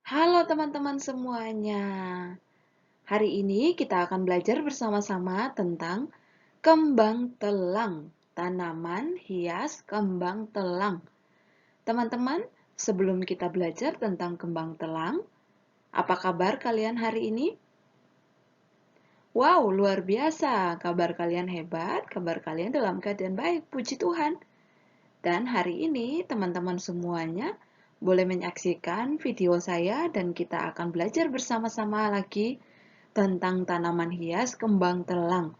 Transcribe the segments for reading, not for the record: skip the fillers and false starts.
Halo teman-teman semuanya. Hari ini kita akan belajar bersama-sama tentang kembang telang, tanaman hias kembang telang. Teman-teman, sebelum kita belajar tentang kembang telang, apa kabar kalian hari ini? Wow, luar biasa. Kabar kalian hebat, kabar kalian dalam keadaan baik, puji Tuhan. Dan hari ini teman-teman semuanya boleh menyaksikan video saya dan kita akan belajar bersama-sama lagi tentang tanaman hias kembang telang.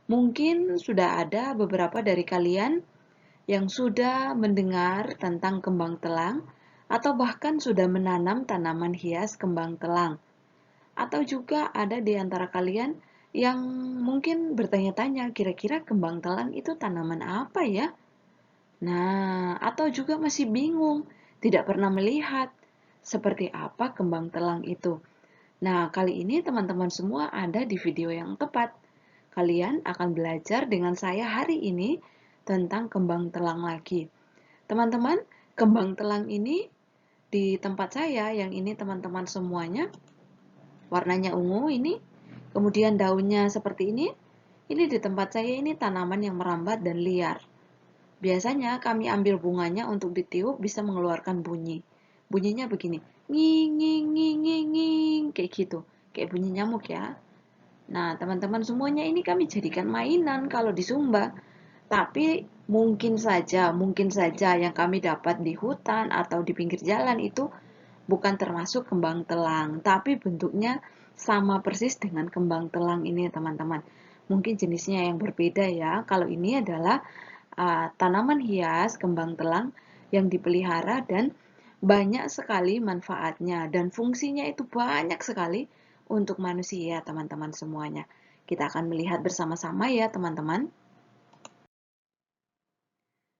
Mungkin sudah ada beberapa dari kalian yang sudah mendengar tentang kembang telang atau bahkan sudah menanam tanaman hias kembang telang. Atau juga ada di antara kalian yang mungkin bertanya-tanya, kira-kira kembang telang itu tanaman apa ya? Nah, atau juga masih bingung, tidak pernah melihat seperti apa kembang telang itu. Nah, kali ini teman-teman semua ada di video yang tepat. Kalian akan belajar dengan saya hari ini tentang kembang telang lagi. Teman-teman, kembang telang ini di tempat saya, yang ini teman-teman semuanya, warnanya ungu ini, kemudian daunnya seperti ini di tempat saya ini tanaman yang merambat dan liar. Biasanya kami ambil bunganya untuk ditiup bisa mengeluarkan bunyi. Bunyinya begini, nging nging nging nging nging, kayak gitu. Kayak bunyi nyamuk ya. Nah, teman-teman semuanya ini kami jadikan mainan kalau di Sumba. Tapi mungkin saja yang kami dapat di hutan atau di pinggir jalan itu bukan termasuk kembang telang, tapi bentuknya sama persis dengan kembang telang ini, teman-teman. Mungkin jenisnya yang berbeda ya. Kalau ini adalah tanaman hias kembang telang yang dipelihara dan banyak sekali manfaatnya dan fungsinya itu banyak sekali untuk manusia, teman-teman semuanya. Kita akan melihat bersama-sama ya, teman-teman.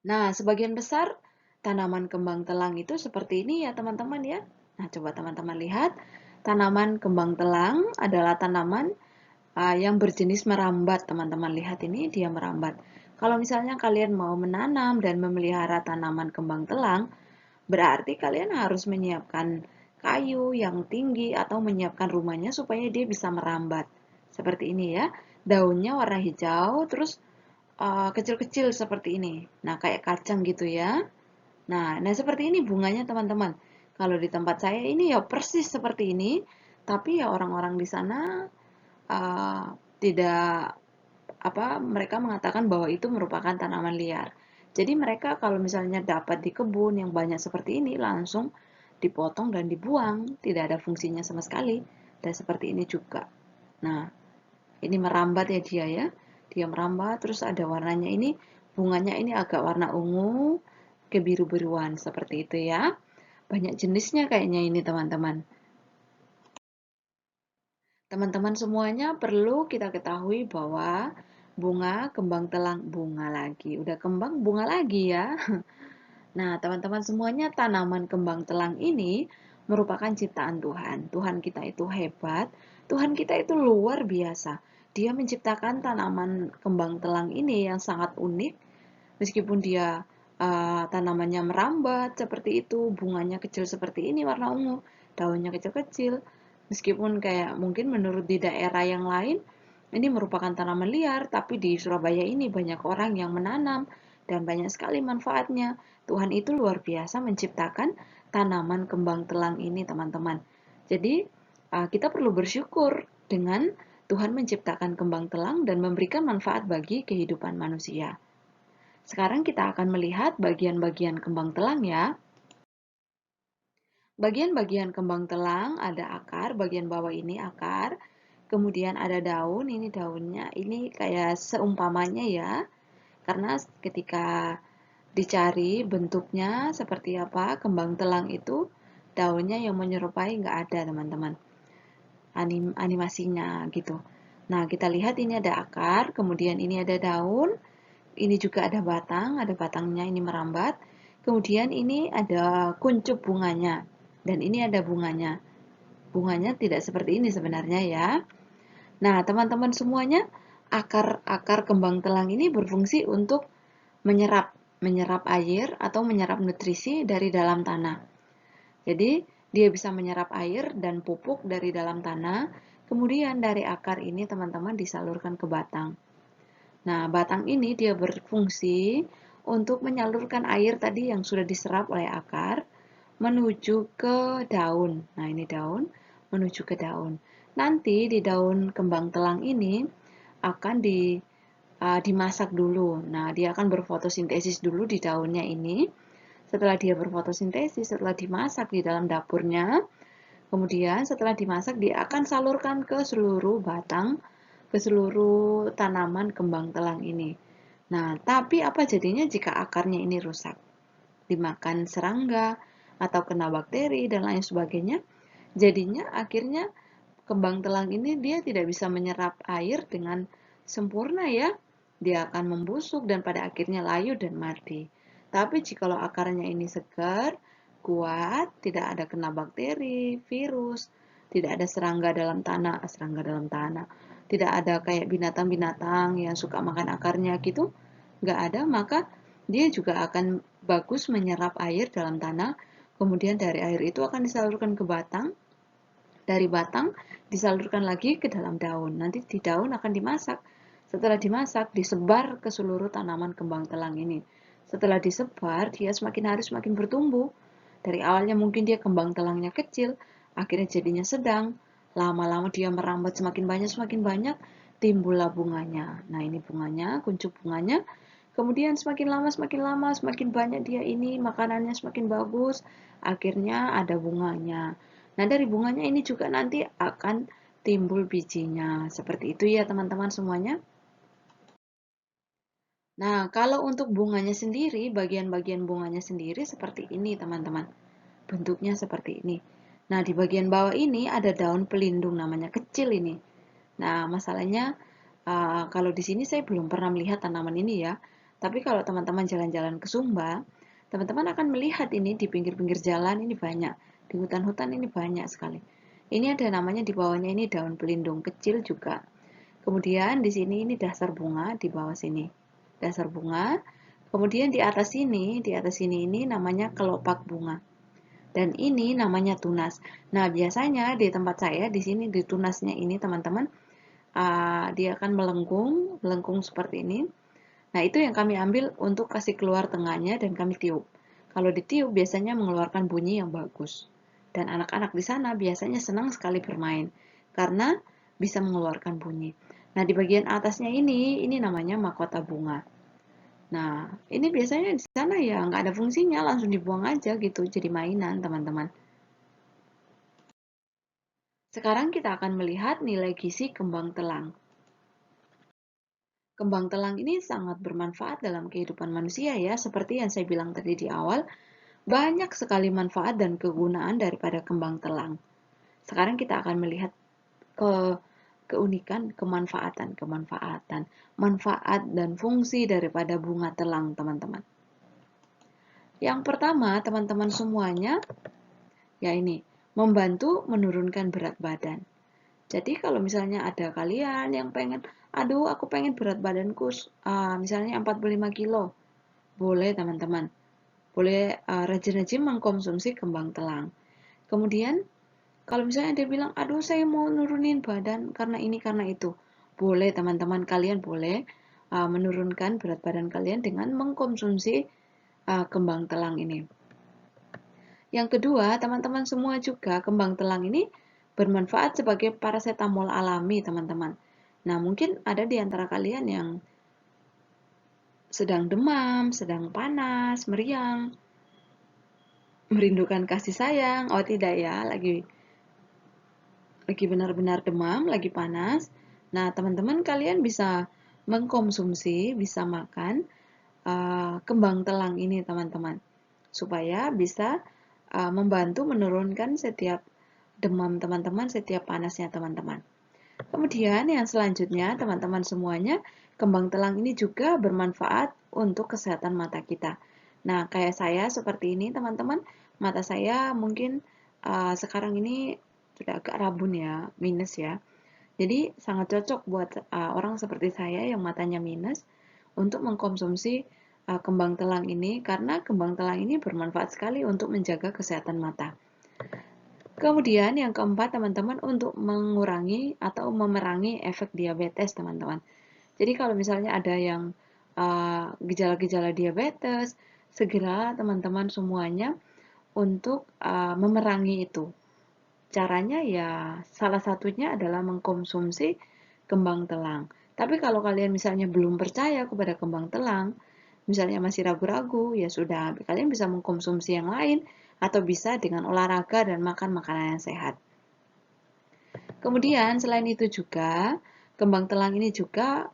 Nah, sebagian besar tanaman kembang telang itu seperti ini ya, teman-teman ya. Nah, coba teman-teman lihat. Tanaman kembang telang adalah tanaman yang berjenis merambat. Teman-teman lihat ini dia merambat. Kalau misalnya kalian mau menanam dan memelihara tanaman kembang telang, berarti kalian harus menyiapkan kayu yang tinggi atau menyiapkan rumahnya supaya dia bisa merambat. Seperti ini ya. Daunnya warna hijau, terus kecil-kecil seperti ini. Nah, kayak kacang gitu ya. Nah seperti ini bunganya teman-teman. Kalau di tempat saya ini ya persis seperti ini, tapi ya orang-orang di sana uh, tidak mereka mengatakan bahwa itu merupakan tanaman liar. Jadi mereka kalau misalnya dapat di kebun yang banyak seperti ini langsung dipotong dan dibuang, tidak ada fungsinya sama sekali. Dan seperti ini juga. Nah, ini merambat ya dia ya. Dia merambat terus ada warnanya ini, bunganya ini agak warna ungu, kebiru-biruan seperti itu ya. Banyak jenisnya kayaknya ini teman-teman. Teman-teman semuanya perlu kita ketahui bahwa bunga kembang telang bunga lagi. Udah kembang bunga lagi ya. Nah, teman-teman semuanya tanaman kembang telang ini merupakan ciptaan Tuhan. Tuhan kita itu hebat. Tuhan kita itu luar biasa. Dia menciptakan tanaman kembang telang ini yang sangat unik. Meskipun dia tanamannya merambat seperti itu, bunganya kecil seperti ini warna ungu, daunnya kecil-kecil. Meskipun kayak mungkin menurut di daerah yang lain, ini merupakan tanaman liar, tapi di Surabaya ini banyak orang yang menanam dan banyak sekali manfaatnya. Tuhan itu luar biasa menciptakan tanaman kembang telang ini, teman-teman. Jadi, kita perlu bersyukur dengan Tuhan menciptakan kembang telang dan memberikan manfaat bagi kehidupan manusia. Sekarang kita akan melihat bagian-bagian kembang telang ya. Bagian-bagian kembang telang ada akar, bagian bawah ini akar, kemudian ada daun, ini daunnya, ini kayak seumpamanya ya, karena ketika dicari bentuknya seperti apa kembang telang itu, daunnya yang menyerupai nggak ada teman-teman, animasinya gitu. Nah kita lihat ini ada akar, kemudian ini ada daun, ini juga ada batangnya ini merambat, kemudian ini ada kuncup bunganya, dan ini ada bunganya. Bunganya tidak seperti ini sebenarnya ya. Nah, teman-teman semuanya, akar-akar kembang telang ini berfungsi untuk menyerap menyerap air atau menyerap nutrisi dari dalam tanah. Jadi, Dia bisa menyerap air dan pupuk dari dalam tanah, kemudian dari akar ini teman-teman disalurkan ke batang. Nah, batang ini dia berfungsi untuk menyalurkan air tadi yang sudah diserap oleh akar menuju ke daun. Nah, ini daun menuju ke daun. Nanti di daun kembang telang ini akan dimasak dulu. Nah, dia akan berfotosintesis dulu di daunnya ini. Setelah dia berfotosintesis, setelah dimasak di dalam dapurnya, kemudian setelah dimasak dia akan salurkan ke seluruh batang, ke seluruh tanaman kembang telang ini. Nah, tapi apa jadinya jika akarnya ini rusak? Dimakan serangga atau kena bakteri dan lain sebagainya. Jadinya akhirnya kembang telang ini dia tidak bisa menyerap air dengan sempurna ya. Dia akan membusuk dan pada akhirnya layu dan mati. Tapi jikalau akarnya ini segar, kuat, tidak ada kena bakteri, virus, tidak ada serangga dalam tanah, tidak ada kayak binatang-binatang yang suka makan akarnya gitu, nggak ada, maka dia juga akan bagus menyerap air dalam tanah. Kemudian dari air itu akan disalurkan ke batang, dari batang disalurkan lagi ke dalam daun. Nanti di daun akan dimasak. Setelah dimasak, disebar ke seluruh tanaman kembang telang ini. Setelah disebar, dia semakin hari semakin bertumbuh. Dari awalnya mungkin dia kembang telangnya kecil, akhirnya jadinya sedang. Lama-lama dia merambat semakin banyak, timbullah bunganya. Nah, ini bunganya, kuncup bunganya. Kemudian semakin lama, semakin banyak dia ini, makanannya semakin bagus. Akhirnya ada bunganya. Nah, dari bunganya ini juga nanti akan timbul bijinya. Seperti itu ya teman-teman semuanya. Nah, kalau untuk bunganya sendiri, bagian-bagian bunganya sendiri seperti ini teman-teman. Bentuknya seperti ini. Nah, di bagian bawah ini ada daun pelindung namanya, kecil ini. Nah, masalahnya kalau di sini saya belum pernah melihat tanaman ini ya. Tapi kalau teman-teman jalan-jalan ke Sumba, teman-teman akan melihat ini di pinggir-pinggir jalan ini banyak. Di hutan-hutan ini banyak sekali. Ini ada namanya di bawahnya ini daun pelindung kecil juga. Kemudian di sini ini dasar bunga di bawah sini. Dasar bunga. Kemudian di atas sini ini namanya kelopak bunga. Dan ini namanya tunas. Nah, biasanya di tempat saya di sini di tunasnya ini teman-teman dia akan melengkung seperti ini. Nah, itu yang kami ambil untuk kasih keluar tengahnya dan kami tiup. Kalau ditiup biasanya mengeluarkan bunyi yang bagus. Dan anak-anak di sana biasanya senang sekali bermain karena bisa mengeluarkan bunyi. Nah, di bagian atasnya ini namanya mahkota bunga. Nah, ini biasanya di sana ya nggak ada fungsinya, langsung dibuang aja gitu, jadi mainan teman-teman. Sekarang kita akan melihat nilai gizi kembang telang. Kembang telang ini sangat bermanfaat dalam kehidupan manusia ya, seperti yang saya bilang tadi di awal, banyak sekali manfaat dan kegunaan daripada kembang telang. Sekarang kita akan melihat ke keunikan, kemanfaatan, manfaat dan fungsi daripada bunga telang, teman-teman. Yang pertama, teman-teman semuanya, ya ini, membantu menurunkan berat badan. Jadi kalau misalnya ada kalian yang pengen, aduh aku pengen berat badanku misalnya 45 kilo, boleh teman-teman, boleh rajin-rajin mengkonsumsi kembang telang. Kemudian kalau misalnya dia bilang, aduh saya mau nurunin badan karena ini karena itu, boleh teman-teman, kalian boleh menurunkan berat badan kalian dengan mengkonsumsi kembang telang ini. Yang kedua, teman-teman semua juga kembang telang ini bermanfaat sebagai parasetamol alami, teman-teman. Nah, mungkin ada di antara kalian yang sedang demam, sedang panas, meriang, merindukan kasih sayang. Oh, tidak ya, lagi benar-benar demam, lagi panas. Nah, teman-teman kalian bisa mengkonsumsi, bisa makan kembang telang ini, teman-teman, supaya bisa membantu menurunkan setiap demam teman-teman, setiap panasnya teman-teman. Kemudian yang selanjutnya, teman-teman semuanya, kembang telang ini juga bermanfaat untuk kesehatan mata kita. Nah, kayak saya seperti ini, teman-teman, mata saya mungkin sekarang ini sudah agak rabun ya, minus ya. Jadi sangat cocok buat orang seperti saya yang matanya minus untuk mengkonsumsi kembang telang ini karena kembang telang ini bermanfaat sekali untuk menjaga kesehatan mata. Kemudian yang keempat, teman-teman, untuk mengurangi atau memerangi efek diabetes, teman-teman. Jadi kalau misalnya ada yang gejala-gejala diabetes, segera teman-teman semuanya untuk memerangi itu. Caranya ya salah satunya adalah mengkonsumsi kembang telang. Tapi kalau kalian misalnya belum percaya kepada kembang telang, misalnya masih ragu-ragu, ya sudah, kalian bisa mengkonsumsi yang lain atau bisa dengan olahraga dan makan makanan yang sehat. Kemudian selain itu juga, kembang telang ini juga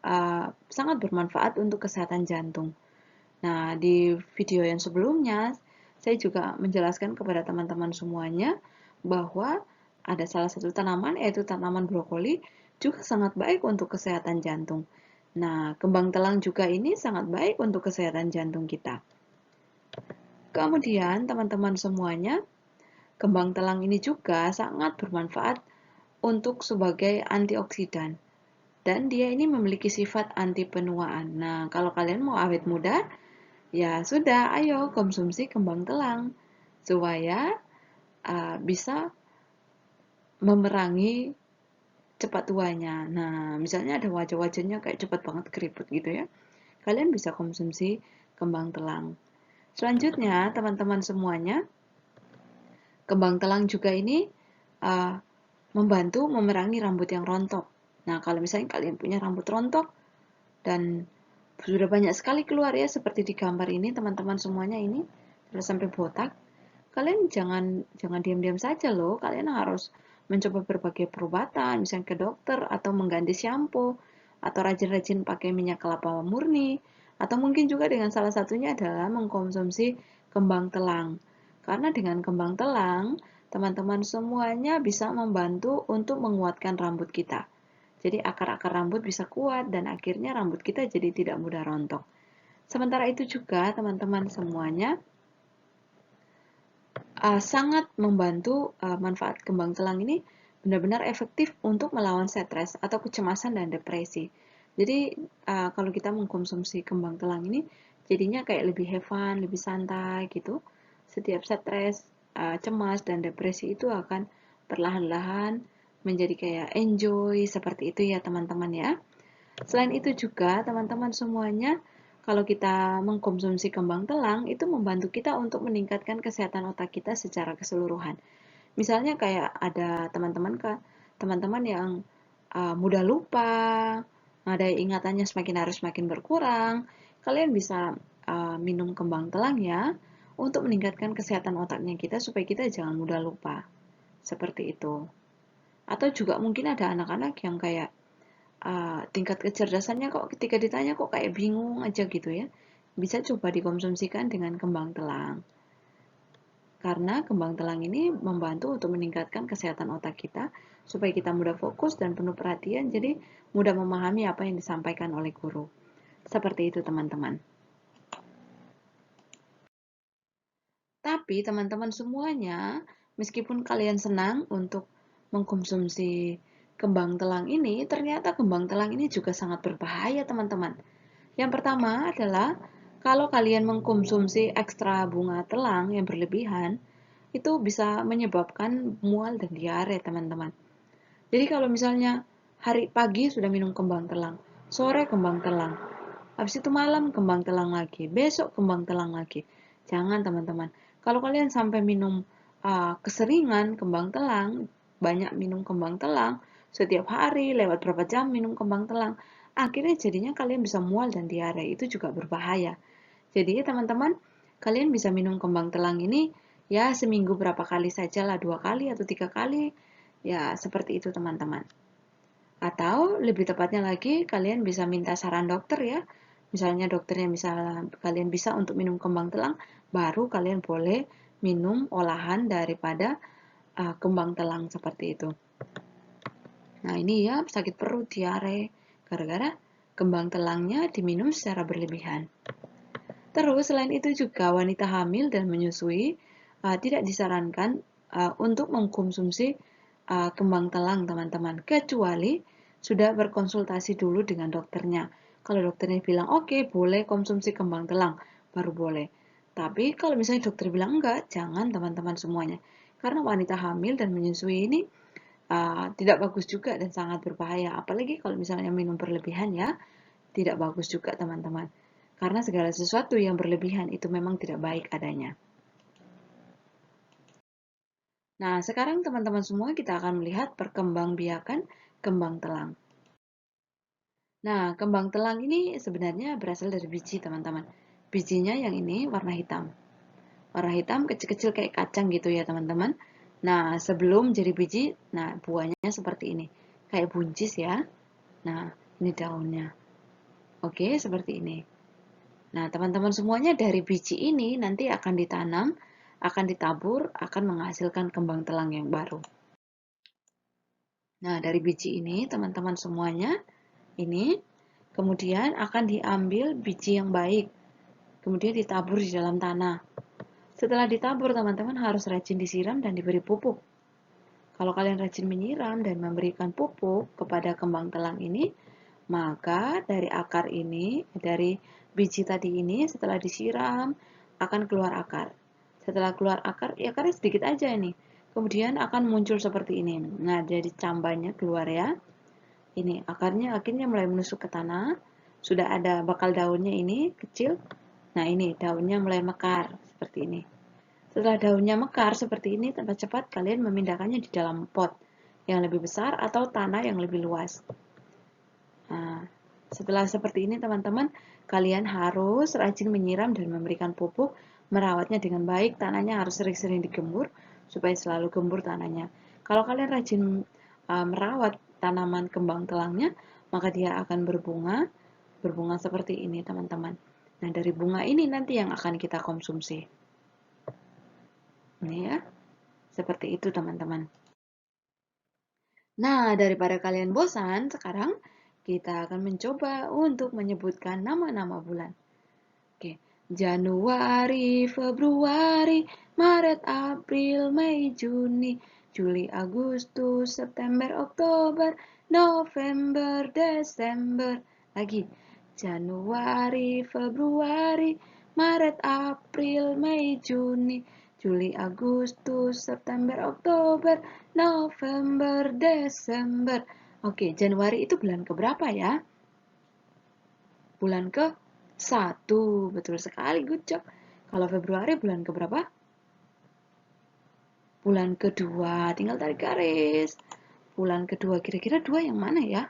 sangat bermanfaat untuk kesehatan jantung. Nah, di video yang sebelumnya, saya juga menjelaskan kepada teman-teman semuanya bahwa ada salah satu tanaman, yaitu tanaman brokoli, juga sangat baik untuk kesehatan jantung. Nah, kembang telang juga ini sangat baik untuk kesehatan jantung kita. Kemudian, teman-teman semuanya, kembang telang ini juga sangat bermanfaat untuk sebagai antioksidan. Dan dia ini memiliki sifat anti penuaan. Nah, kalau kalian mau awet muda, ya sudah, ayo konsumsi kembang telang supaya bisa memerangi cepat tuanya. Nah, misalnya ada wajah-wajahnya kayak cepat banget keriput gitu ya. Kalian bisa konsumsi kembang telang. Selanjutnya, teman-teman semuanya, kembang telang juga ini membantu memerangi rambut yang rontok. Nah, kalau misalnya kalian punya rambut rontok dan sudah banyak sekali keluar ya, seperti di gambar ini, teman-teman semuanya ini sudah sampai botak. Kalian jangan diam-diam saja loh, kalian harus mencoba berbagai perobatan, misalnya ke dokter, atau mengganti shampoo, atau rajin-rajin pakai minyak kelapa murni, atau mungkin juga dengan salah satunya adalah mengkonsumsi kembang telang. Karena dengan kembang telang, teman-teman semuanya bisa membantu untuk menguatkan rambut kita. Jadi akar-akar rambut bisa kuat dan akhirnya rambut kita jadi tidak mudah rontok. Sementara itu juga teman-teman semuanya, sangat membantu manfaat kembang telang ini benar-benar efektif untuk melawan stres atau kecemasan dan depresi. Jadi kalau kita mengkonsumsi kembang telang ini jadinya kayak lebih have fun, lebih santai gitu. Setiap stres, cemas dan depresi itu akan perlahan-lahan menjadi kayak enjoy seperti itu ya teman-teman ya. Selain itu juga teman-teman semuanya, kalau kita mengkonsumsi kembang telang, itu membantu kita untuk meningkatkan kesehatan otak kita secara keseluruhan. Misalnya kayak ada teman-teman yang mudah lupa, ada ingatannya semakin hari semakin berkurang, kalian bisa minum kembang telang ya, untuk meningkatkan kesehatan otaknya kita supaya kita jangan mudah lupa. Seperti itu. Atau juga mungkin ada anak-anak yang kayak tingkat kecerdasannya kok ketika ditanya kok kayak bingung aja gitu ya. Bisa coba dikonsumsikan dengan kembang telang. Karena kembang telang ini membantu untuk meningkatkan kesehatan otak kita supaya kita mudah fokus dan penuh perhatian, jadi mudah memahami apa yang disampaikan oleh guru. Seperti itu teman-teman. Tapi teman-teman semuanya, meskipun kalian senang untuk mengkonsumsi kembang telang ini, ternyata kembang telang ini juga sangat berbahaya teman-teman. Yang pertama adalah kalau kalian mengkonsumsi ekstra bunga telang yang berlebihan, itu bisa menyebabkan mual dan diare teman-teman. Jadi kalau misalnya hari pagi sudah minum kembang telang, sore kembang telang, habis itu malam kembang telang lagi, besok kembang telang lagi. Jangan teman-teman. Kalau kalian sampai minum keseringan kembang telang, banyak minum kembang telang, setiap hari lewat berapa jam minum kembang telang, akhirnya jadinya kalian bisa mual dan diare. Itu juga berbahaya. Jadi teman-teman, kalian bisa minum kembang telang ini ya seminggu berapa kali saja lah, 2 kali atau 3 kali. Ya seperti itu teman-teman. Atau lebih tepatnya lagi, kalian bisa minta saran dokter ya. Misalnya dokternya misalnya kalian bisa untuk minum kembang telang, baru kalian boleh minum olahan daripada kembang telang seperti itu. Nah ini ya sakit perut, diare, gara-gara kembang telangnya diminum secara berlebihan. Terus selain itu juga wanita hamil dan menyusui tidak disarankan untuk mengkonsumsi kembang telang teman-teman, kecuali sudah berkonsultasi dulu dengan dokternya. Kalau dokternya bilang oke, boleh konsumsi kembang telang, baru boleh. Tapi kalau misalnya dokter bilang enggak, jangan teman-teman semuanya. Karena wanita hamil dan menyusui ini tidak bagus juga dan sangat berbahaya. Apalagi kalau misalnya minum berlebihan ya, tidak bagus juga teman-teman. Karena segala sesuatu yang berlebihan itu memang tidak baik adanya. Nah, sekarang teman-teman semua kita akan melihat perkembangbiakan kembang telang. Nah, kembang telang ini sebenarnya berasal dari biji teman-teman. Bijinya yang ini warna hitam. Warna hitam kecil-kecil kayak kacang gitu ya teman-teman. Nah, sebelum jadi biji, nah buahnya seperti ini. Kayak buncis ya. Nah, ini daunnya. Oke, seperti ini. Nah, teman-teman semuanya dari biji ini nanti akan ditanam, akan ditabur, akan menghasilkan kembang telang yang baru. Nah, dari biji ini teman-teman semuanya, ini kemudian akan diambil biji yang baik, kemudian ditabur di dalam tanah. Setelah ditabur, teman-teman harus rajin disiram dan diberi pupuk. Kalau kalian rajin menyiram dan memberikan pupuk kepada kembang telang ini, maka dari akar ini, dari biji tadi ini, setelah disiram, akan keluar akar. Setelah keluar akar, ya akarnya sedikit aja ini. Kemudian akan muncul seperti ini. Nah, jadi cambanya keluar ya. Ini akarnya akhirnya mulai menusuk ke tanah. Sudah ada bakal daunnya ini kecil. Nah, ini daunnya mulai mekar seperti ini. Setelah daunnya mekar seperti ini, cepat-cepat kalian memindahkannya di dalam pot yang lebih besar atau tanah yang lebih luas. Nah, setelah seperti ini teman-teman, kalian harus rajin menyiram dan memberikan pupuk, merawatnya dengan baik, tanahnya harus sering-sering digembur supaya selalu gembur tanahnya. Kalau kalian rajin merawat tanaman kembang telangnya, maka dia akan berbunga seperti ini teman-teman. Nah, dari bunga ini nanti yang akan kita konsumsi. Ini ya, seperti itu teman-teman. Nah, daripada kalian bosan, sekarang kita akan mencoba untuk menyebutkan nama-nama bulan. Oke, Januari, Februari, Maret, April, Mei, Juni, Juli, Agustus, September, Oktober, November, Desember. Lagi, Januari, Februari, Maret, April, Mei, Juni, Juli, Agustus, September, Oktober, November, Desember. Oke, Januari itu bulan keberapa ya? Bulan ke 1. Betul sekali, good job. Kalau Februari bulan keberapa? Bulan kedua. Tinggal tarik garis. Bulan kedua, kira-kira 2 yang mana ya?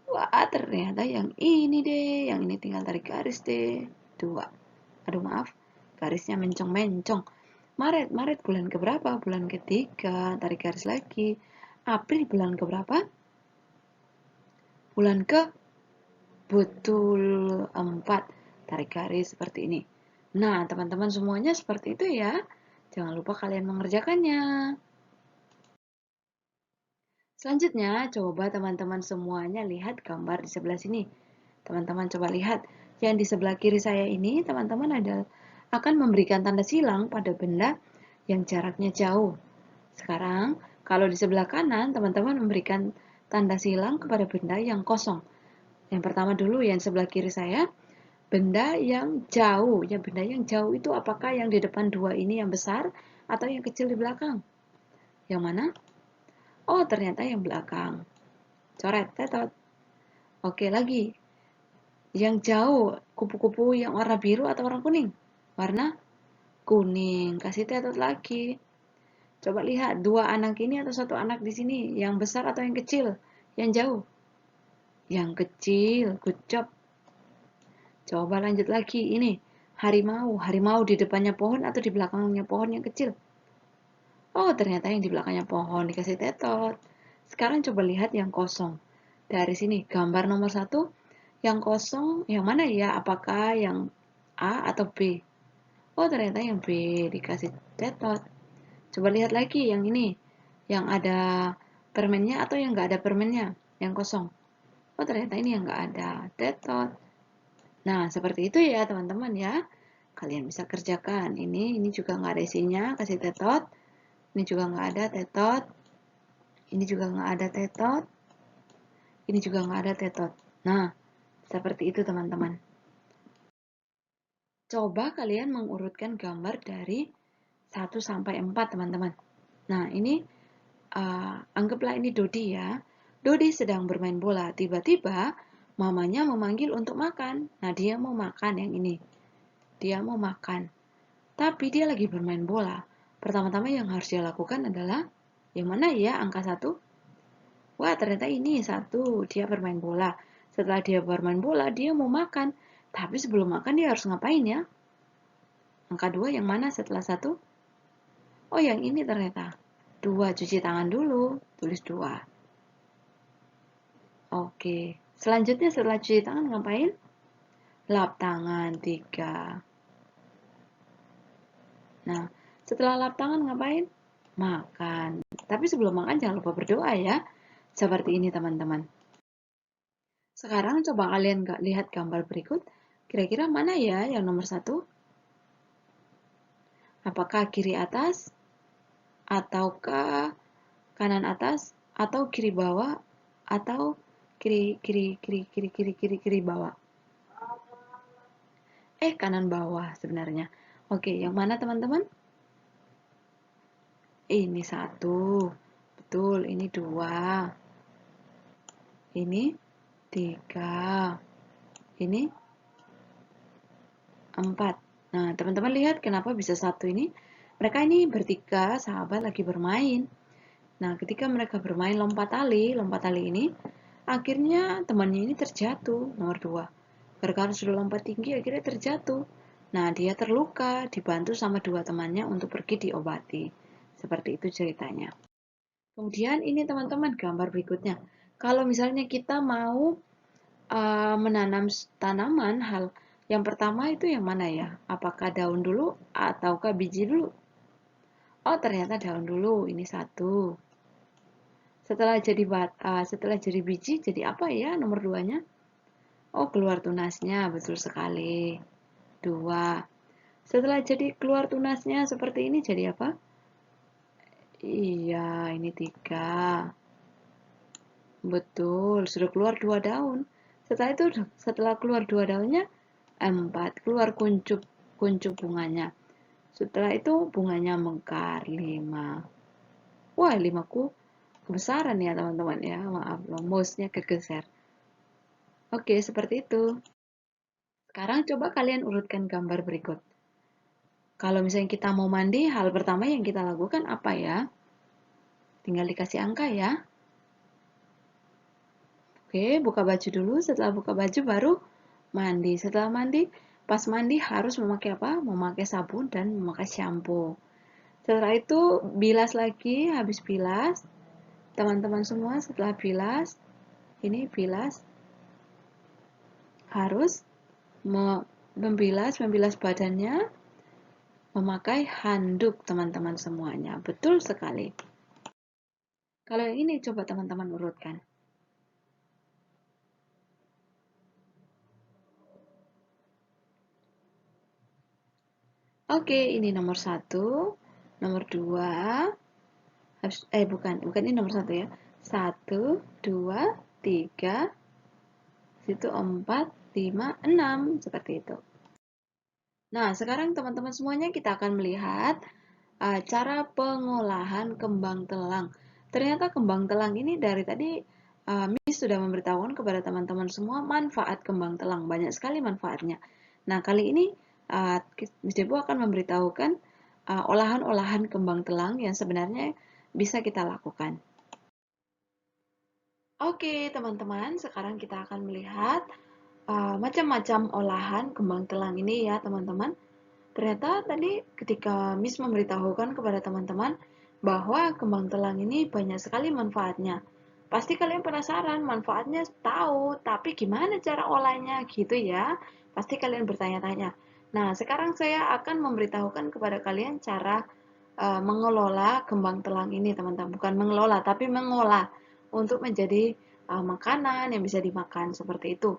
Wah, ternyata yang ini deh. Yang ini tinggal tarik garis deh. 2. Aduh, maaf. Garisnya mencong-mencong. Maret bulan keberapa? Bulan ketiga. Tarik garis lagi. April bulan keberapa? Bulan ke Betul, 4. Tarik garis seperti ini. Nah, teman-teman semuanya seperti itu ya. Jangan lupa kalian mengerjakannya. Selanjutnya, coba teman-teman semuanya lihat gambar di sebelah sini. Teman-teman coba lihat. Yang di sebelah kiri saya ini, teman-teman akan memberikan tanda silang pada benda yang jaraknya jauh. Sekarang, kalau di sebelah kanan, teman-teman memberikan tanda silang kepada benda yang kosong. Yang pertama dulu, yang sebelah kiri saya, benda yang jauh. Ya, benda yang jauh itu apakah yang di depan 2 ini yang besar atau yang kecil di belakang? Yang mana? Oh, ternyata yang belakang. Coret, tetot. Oke, lagi. Yang jauh, kupu-kupu yang warna biru atau warna kuning? Warna kuning. Kasih tetot lagi. Coba lihat, 2 anak ini atau 1 anak di sini, yang besar atau yang kecil? Yang jauh? Yang kecil. Good job. Coba lanjut lagi. Ini, harimau. Harimau di depannya pohon atau di belakangnya pohon yang kecil? Oh, ternyata yang di belakangnya pohon. Dikasih tetot. Sekarang coba lihat yang kosong. Dari sini, gambar nomor 1. Yang kosong, yang mana ya? Apakah yang A atau B? Oh, ternyata yang B. Dikasih tetot. Coba lihat lagi yang ini. Yang ada permennya atau yang nggak ada permennya? Yang kosong. Oh, ternyata ini yang nggak ada. Tetot. Nah, seperti itu ya teman-teman ya. Kalian bisa kerjakan. Ini juga nggak ada isinya. Kasih tetot. Ini juga nggak ada tetot. Ini juga nggak ada tetot. Ini juga nggak ada tetot. Nah, seperti itu teman-teman. Coba kalian mengurutkan gambar dari 1 sampai 4 teman-teman. Nah, ini anggaplah ini Dodi ya. Dodi sedang bermain bola. Tiba-tiba mamanya memanggil untuk makan. Nah, dia mau makan yang ini. Dia mau makan. Tapi dia lagi bermain bola. Pertama-tama yang harus dia lakukan adalah, yang mana ya angka 1? Wah, ternyata ini 1. Dia bermain bola. Setelah dia bermain bola, dia mau makan. Tapi sebelum makan dia harus ngapain ya? Angka 2 yang mana setelah 1? Oh, yang ini ternyata. 2, cuci tangan dulu. Tulis 2. Oke. Selanjutnya setelah cuci tangan ngapain? Lap tangan 3. Nah, setelah lap tangan ngapain? Makan. Tapi sebelum makan jangan lupa berdoa ya. Seperti ini teman-teman. Sekarang coba kalian lihat gambar berikut. Kira-kira mana ya yang nomor 1? Apakah kiri atas? Ataukah kanan atas? Atau kiri bawah? Atau kiri bawah? Kanan bawah sebenarnya. Oke, yang mana teman-teman? Ini 1. Betul, ini 2. Ini 3. Ini 4. Nah, teman-teman lihat kenapa bisa 1 ini? Mereka ini bertiga sahabat lagi bermain. Nah, ketika mereka bermain lompat tali ini, akhirnya temannya ini terjatuh, nomor 2. Gara-gara sudah lompat tinggi, akhirnya terjatuh. Nah, dia terluka, dibantu sama 2 temannya untuk pergi diobati. Seperti itu ceritanya. Kemudian ini teman-teman gambar berikutnya. Kalau misalnya kita mau menanam tanaman, hal yang pertama itu yang mana ya? Apakah daun dulu ataukah biji dulu? Oh, ternyata daun dulu. Ini 1. Setelah jadi biji, jadi apa ya nomor 2-nya? Oh, keluar tunasnya, betul sekali. 2. Setelah jadi keluar tunasnya seperti ini, jadi apa? Iya, ini 3. Betul, sudah keluar 2 daun. Setelah keluar 2 daunnya, 4. Keluar kuncup bunganya. Setelah itu bunganya mekar, 5. Wah, 5 ku kebesaran ya teman-teman ya. Maaf, mouse-nya kegeser. Oke, seperti itu. Sekarang coba kalian urutkan gambar berikut. Kalau misalnya kita mau mandi, hal pertama yang kita lakukan apa ya? Tinggal dikasih angka ya. Oke, buka baju dulu. Setelah buka baju baru mandi. Setelah mandi, pas mandi harus memakai apa? Memakai sabun dan memakai shampoo. Setelah itu bilas lagi, habis bilas. Teman-teman semua setelah bilas, ini bilas harus membilas badannya memakai handuk teman-teman semuanya. Betul sekali. Kalau yang ini coba teman-teman urutkan. Oke, ini nomor 1, nomor 2, bukan ini nomor 1 ya. 1, 2, 3, situ 4, 5, 6, seperti itu. Nah, sekarang teman-teman semuanya kita akan melihat cara pengolahan kembang telang. Ternyata kembang telang ini dari tadi Miss sudah memberitahukan kepada teman-teman semua manfaat kembang telang. Banyak sekali manfaatnya. Nah, kali ini Miss Debu akan memberitahukan olahan-olahan kembang telang yang sebenarnya bisa kita lakukan. Oke, teman-teman, sekarang kita akan melihat macam-macam olahan kembang telang ini ya, teman-teman. Ternyata tadi ketika Miss memberitahukan kepada teman-teman bahwa kembang telang ini banyak sekali manfaatnya. Pasti kalian penasaran, manfaatnya tahu, tapi gimana cara olahnya gitu ya? Pasti kalian bertanya-tanya. Nah, sekarang saya akan memberitahukan kepada kalian cara mengelola kembang telang ini, teman-teman. Bukan mengelola, tapi mengolah untuk menjadi makanan yang bisa dimakan seperti itu.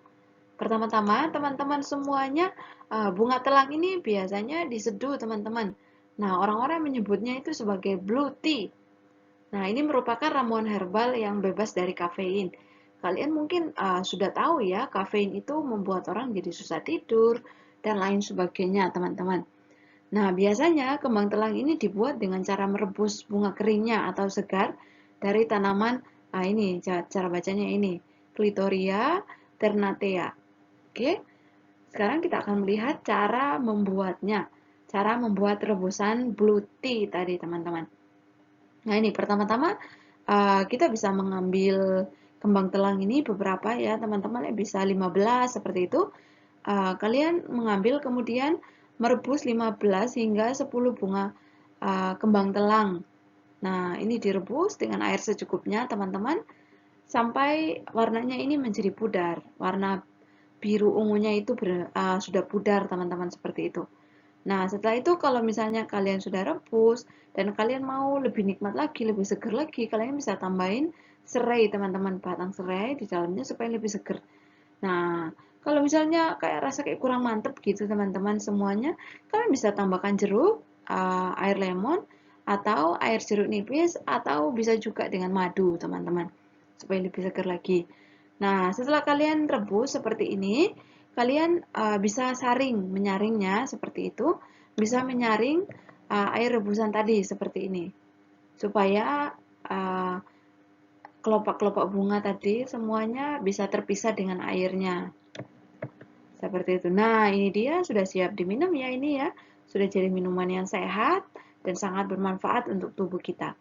Pertama-tama, teman-teman semuanya, bunga telang ini biasanya diseduh, teman-teman. Nah, orang-orang menyebutnya itu sebagai blue tea. Nah, ini merupakan ramuan herbal yang bebas dari kafein. Kalian mungkin sudah tahu ya, kafein itu membuat orang jadi susah tidur dan lain sebagainya, teman-teman. Nah, biasanya kembang telang ini dibuat dengan cara merebus bunga keringnya atau segar dari tanaman, ini cara bacanya ini, Clitoria ternatea. Oke, sekarang kita akan melihat cara membuatnya. Cara membuat rebusan blue tea tadi, teman-teman. Nah, ini pertama-tama kita bisa mengambil kembang telang ini beberapa ya, teman-teman, ya, bisa 15 seperti itu. Kalian mengambil kemudian merebus 15 hingga 10 bunga kembang telang. Nah, ini direbus dengan air secukupnya, teman-teman, sampai warnanya ini menjadi pudar. Warna biru ungunya itu sudah pudar, teman-teman, seperti itu. Nah, setelah itu kalau misalnya kalian sudah rebus dan kalian mau lebih nikmat lagi, lebih seger lagi, kalian bisa tambahin serai, teman-teman, batang serai di dalamnya supaya lebih seger. Nah, kalau misalnya kayak rasa kayak kurang mantep gitu, teman-teman, semuanya, kalian bisa tambahkan jeruk, air lemon, atau air jeruk nipis, atau bisa juga dengan madu, teman-teman, supaya lebih seger lagi. Nah, setelah kalian rebus seperti ini, kalian bisa menyaringnya seperti itu, bisa menyaring air rebusan tadi seperti ini, supaya uh, kelopak-kelopak bunga tadi semuanya bisa terpisah dengan airnya. Seperti itu. Nah, ini dia sudah siap diminum ya ini ya. Sudah jadi minuman yang sehat dan sangat bermanfaat untuk tubuh kita.